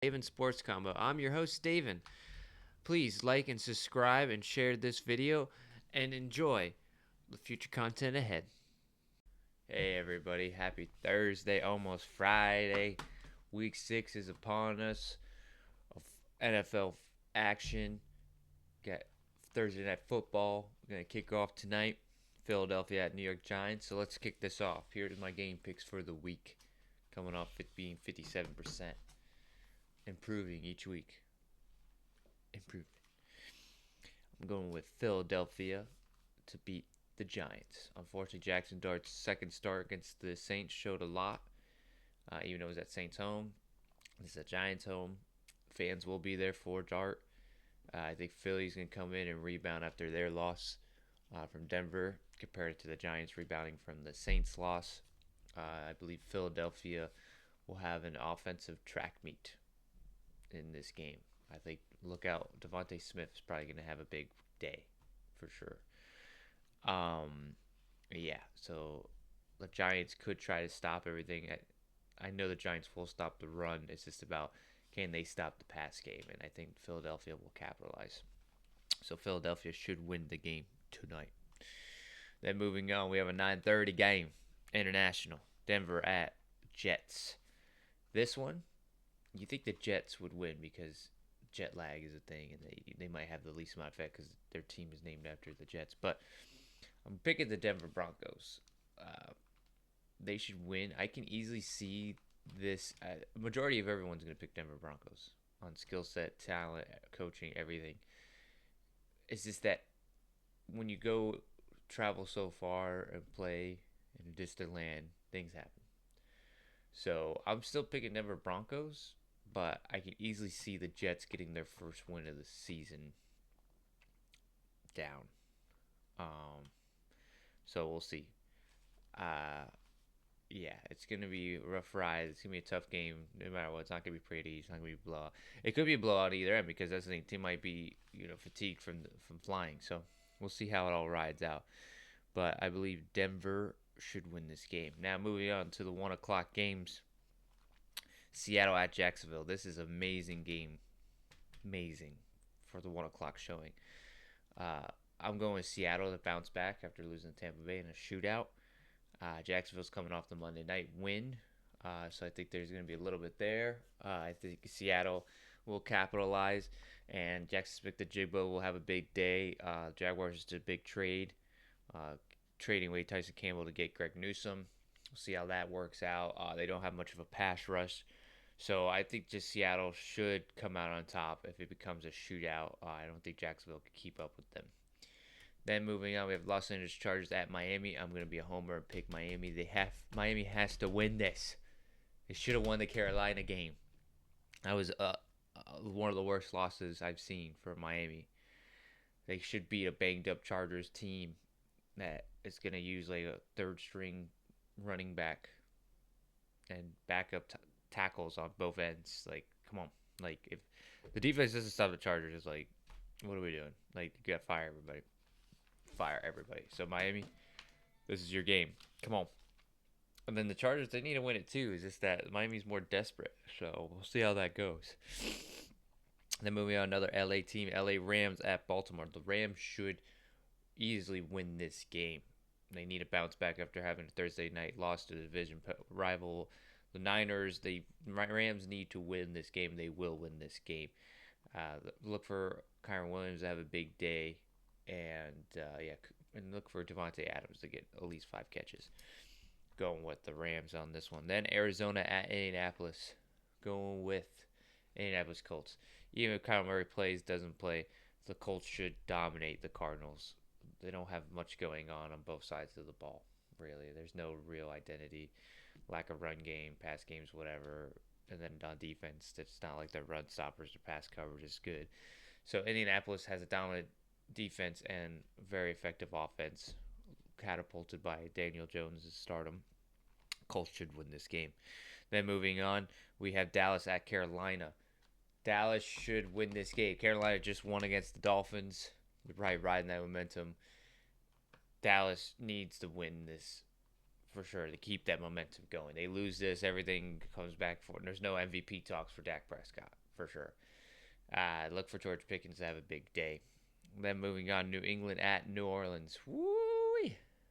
Daven Sports Combo. I'm your host, Daven. Please like and subscribe and share this video and enjoy the future content ahead. Hey, everybody. Happy Thursday, almost Friday. Week 6 is upon us of NFL action. Got Thursday Night Football. We're going to kick off tonight. Philadelphia at New York Giants. So let's kick this off. Here's my game picks for the week. Coming off it being 57%. Improving each week. Improving. I'm going with Philadelphia to beat the Giants. Unfortunately, Jackson Dart's second start against the Saints showed a lot, even though it was at Saints' home. This is a Giants' home. Fans will be there for Dart. I think Philly's going to come in and rebound after their loss from Denver compared to the Giants rebounding from the Saints' loss. I believe Philadelphia will have an offensive track meet in this game. I think look out, Devontae Smith is probably going to have a big day for sure. Yeah, so the Giants could try to stop everything. I know the Giants will stop the run. It's just about can they stop the pass game, and I think Philadelphia will capitalize. So Philadelphia should win the game tonight. Then moving on, we have a 9:30 game, international. Denver at Jets. This one, you think the Jets would win because jet lag is a thing, and they might have the least amount of effect because their team is named after the Jets. But I'm picking the Denver Broncos. Uh, they should win. I can easily see this. Majority of everyone's going to pick Denver Broncos on skill set, talent, coaching, everything. It's just that when you go travel so far and play in a distant land, things happen. So I'm still picking Denver Broncos, but I can easily see the Jets getting their first win of the season down. Um, so we'll see. Uh, yeah, it's gonna be a rough ride. It's gonna be a tough game, no matter what. It's not gonna be pretty. It's not gonna be a blowout. It could be a blowout either end because that's the thing. Team might be fatigued from flying. So we'll see how it all rides out. But I believe Denver should win this game. Now moving on to the 1 o'clock games. Seattle at Jacksonville. This is an amazing game. Amazing for the 1 o'clock showing. Uh, I'm going with Seattle to bounce back after losing to Tampa Bay in a shootout. Jacksonville's coming off the Monday night win, so I think there's going to be a little bit there. I think Seattle will capitalize, and Jackson Smith-Njigba will have a big day. Jaguars did a big trade, trading away Tyson Campbell to get Greg Newsome. We'll see how that works out. They don't have much of a pass rush, so I think just Seattle should come out on top if it becomes a shootout. I don't think Jacksonville can keep up with them. Then moving on, we have Los Angeles Chargers at Miami. I'm gonna be a homer and pick Miami. Miami has to win this. They should have won the Carolina game. That was one of the worst losses I've seen for Miami. They should beat a banged up Chargers team that is gonna use like a third string running back and backup tackles on both ends. Like, come on. Like, if the defense doesn't stop the Chargers, it's like, what are we doing? Like, you gotta fire everybody. Fire everybody. So Miami, this is your game. Come on. And then the Chargers, they need to win it too. It's just that Miami's more desperate. So we'll see how that goes. Then moving on, another LA team, LA Rams at Baltimore. The Rams should easily win this game. They need to bounce back after having a Thursday night loss to the division rival, the Niners. The Rams need to win this game. They will win this game. Look for Kyren Williams to have a big day, and and look for Devontae Adams to get at least 5 catches. Going with the Rams on this one. Then Arizona at Indianapolis. Going with Indianapolis Colts. Even if Kyle Murray doesn't play, the Colts should dominate the Cardinals. They don't have much going on both sides of the ball, really. There's no real identity, lack of run game, pass games, whatever. And then on defense, it's not like their run stoppers or pass coverage is good. So Indianapolis has a dominant defense and very effective offense, catapulted by Daniel Jones' stardom. Colts should win this game. Then moving on, we have Dallas at Carolina. Dallas should win this game. Carolina just won against the Dolphins. They're probably riding that momentum. Dallas needs to win this for sure to keep that momentum going. They lose this, everything comes back for. There's no MVP talks for Dak Prescott for sure. Look for George Pickens to have a big day. Then moving on, New England at New Orleans. Woo!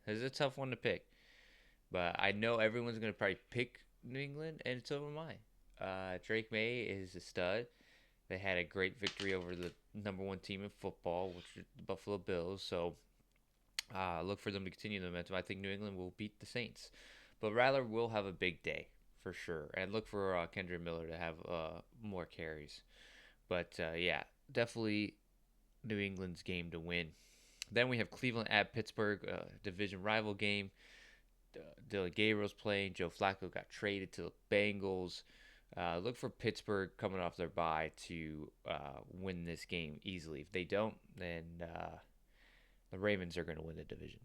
This is a tough one to pick, but I know everyone's gonna probably pick New England, and so am I. Drake May is a stud. They had a great victory over the number one team in football, which is the Buffalo Bills. So look for them to continue the momentum. I think New England will beat the Saints, but Rattler will have a big day for sure. And look for Kendra Miller to have more carries. But yeah, definitely New England's game to win. Then we have Cleveland at Pittsburgh, division rival game. Dylan Gabriel's playing. Joe Flacco got traded to the Bengals. Look for Pittsburgh coming off their bye to win this game easily. If they don't, then the Ravens are going to win the division.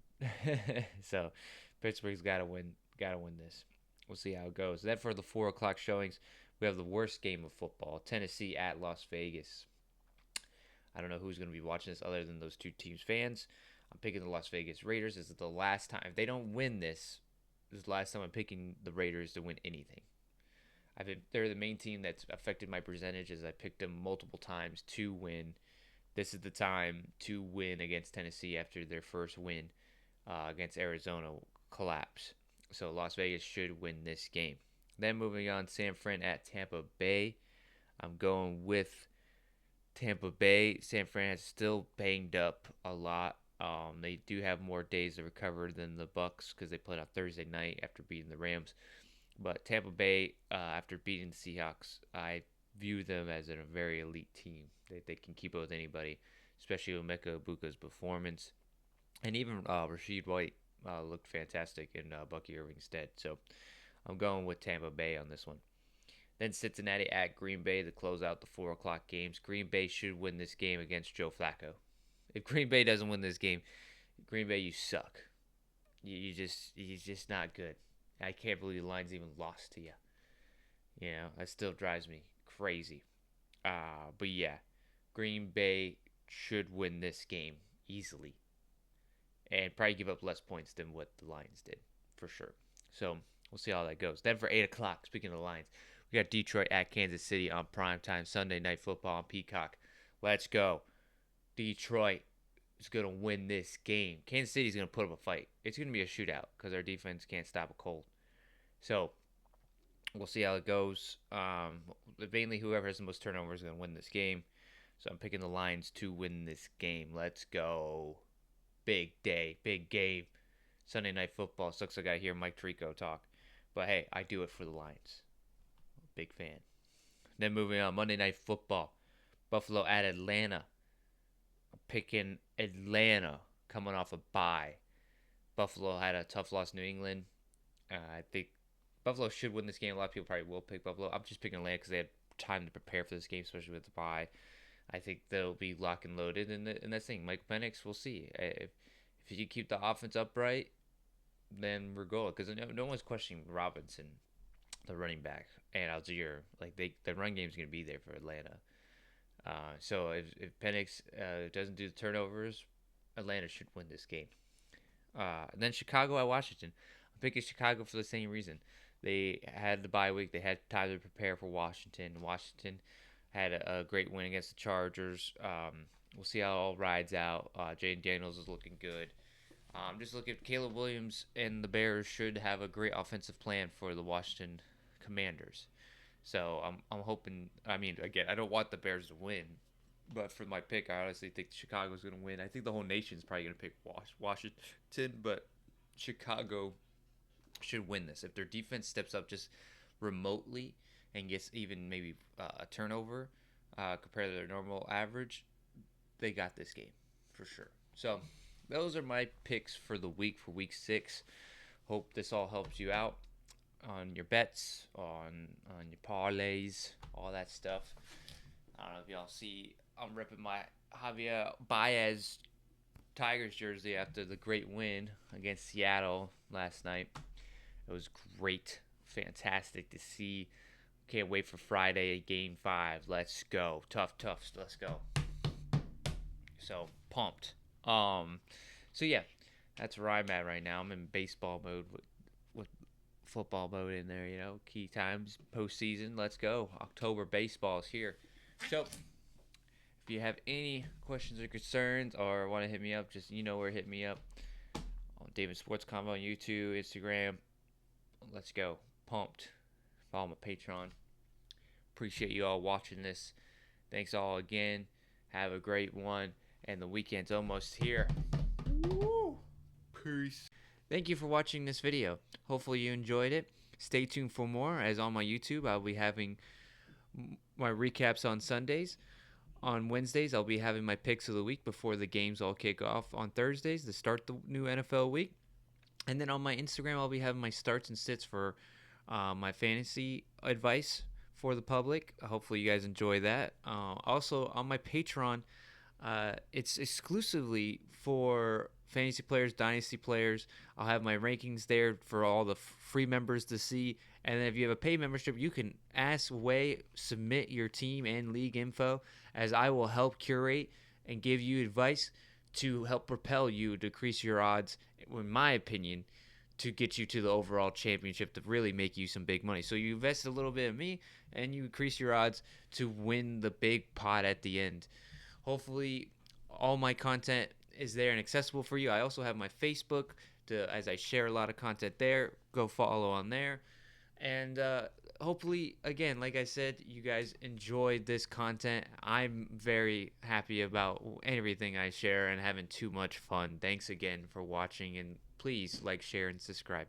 So Pittsburgh's got to win. Got to win this. We'll see how it goes. Then for the 4 o'clock showings, we have the worst game of football: Tennessee at Las Vegas. I don't know who's going to be watching this other than those two teams' fans. I'm picking the Las Vegas Raiders. This is the last time. If they don't win this, this is the last time I'm picking the Raiders to win anything. They're the main team that's affected my percentage as I picked them multiple times to win. This is the time to win against Tennessee after their first win against Arizona collapse. So Las Vegas should win this game. Then moving on, San Fran at Tampa Bay. I'm going with Tampa Bay. San Fran is still banged up a lot. They do have more days to recover than the Bucks because they played on Thursday night after beating the Rams. But Tampa Bay, after beating the Seahawks, I view them as a very elite team. They can keep up with anybody, especially with Emeka Ibuka's performance. And even Rashid White looked fantastic in Bucky Irving's stead. So I'm going with Tampa Bay on this one. Then Cincinnati at Green Bay to close out the 4 o'clock games. Green Bay should win this game against Joe Flacco. If Green Bay doesn't win this game, Green Bay, you suck. He's just not good. I can't believe the Lions even lost to you. You know, that still drives me crazy. But yeah, Green Bay should win this game easily. And probably give up less points than what the Lions did, for sure. So we'll see how that goes. Then for 8 o'clock, speaking of the Lions, we got Detroit at Kansas City on primetime Sunday Night Football on Peacock. Let's go. Detroit is going to win this game. Kansas City is going to put up a fight. It's going to be a shootout because our defense can't stop a cold. So we'll see how it goes. Mainly whoever has the most turnovers is going to win this game. So I'm picking the Lions to win this game. Let's go. Big day. Big game. Sunday Night Football. Sucks I got to hear Mike Tirico talk. But hey, I do it for the Lions. Big fan. Then moving on. Monday Night Football. Buffalo at Atlanta. I'm picking Atlanta coming off a bye. Buffalo had a tough loss to New England. I think Buffalo should win this game. A lot of people probably will pick Buffalo. I'm just picking Atlanta because they had time to prepare for this game, especially with the bye. I think they'll be lock and loaded. And that's the thing. Mike Penix, we'll see. If you keep the offense upright, then we're going. Because no one's questioning Robinson, the running back, and Algier. Like, the run game's going to be there for Atlanta. So if Penix doesn't do the turnovers, Atlanta should win this game. And then Chicago at Washington. I'm picking Chicago for the same reason. They had the bye week. They had time to prepare for Washington. Washington had a great win against the Chargers. We'll see how it all rides out. Jaden Daniels is looking good. Just look at Caleb Williams, and the Bears should have a great offensive plan for the Washington Commanders. So I'm hoping. I mean, again, I don't want the Bears to win, but for my pick, I honestly think Chicago's going to win. I think the whole nation's probably going to pick Washington, but Chicago should win this. If their defense steps up just remotely and gets even maybe a turnover compared to their normal average, they got this game for sure. So those are my picks for the week, for week 6. Hope this all helps you out on your bets, on your parlays, all that stuff. I don't know if y'all see, I'm ripping my Javier Baez Tigers jersey after the great win against Seattle last night. It was great, fantastic to see. Can't wait for Friday, game 5. Let's go. Tough, let's go. So, pumped. So yeah, that's where I'm at right now. I'm in baseball mode with football mode in there. Key times, postseason. Let's go. October baseball is here. So if you have any questions or concerns or want to hit me up, just where to hit me up on David Sports Combo on YouTube, Instagram. Let's go. Pumped. Follow my Patreon. Appreciate you all watching this. Thanks all again. Have a great one. And the weekend's almost here. Woo! Peace. Thank you for watching this video. Hopefully you enjoyed it. Stay tuned for more, as on my YouTube I'll be having my recaps on Sundays. On Wednesdays, I'll be having my picks of the week before the games all kick off on Thursdays to start the new NFL week. And then on my Instagram, I'll be having my starts and sits for my fantasy advice for the public. Hopefully you guys enjoy that. Also, on my Patreon, it's exclusively for fantasy players, dynasty players. I'll have my rankings there for all the free members to see. And then if you have a paid membership, you can submit your team and league info, as I will help curate and give you advice to help propel you, decrease your odds, in my opinion, to get you to the overall championship, to really make you some big money. So you invest a little bit in me, and you increase your odds to win the big pot at the end. Hopefully, all my content is there and accessible for you. I also have my Facebook, as I share a lot of content there. Go follow on there. And hopefully, again, like I said, you guys enjoyed this content. I'm very happy about everything I share and having too much fun. Thanks again for watching, and please like, share, and subscribe.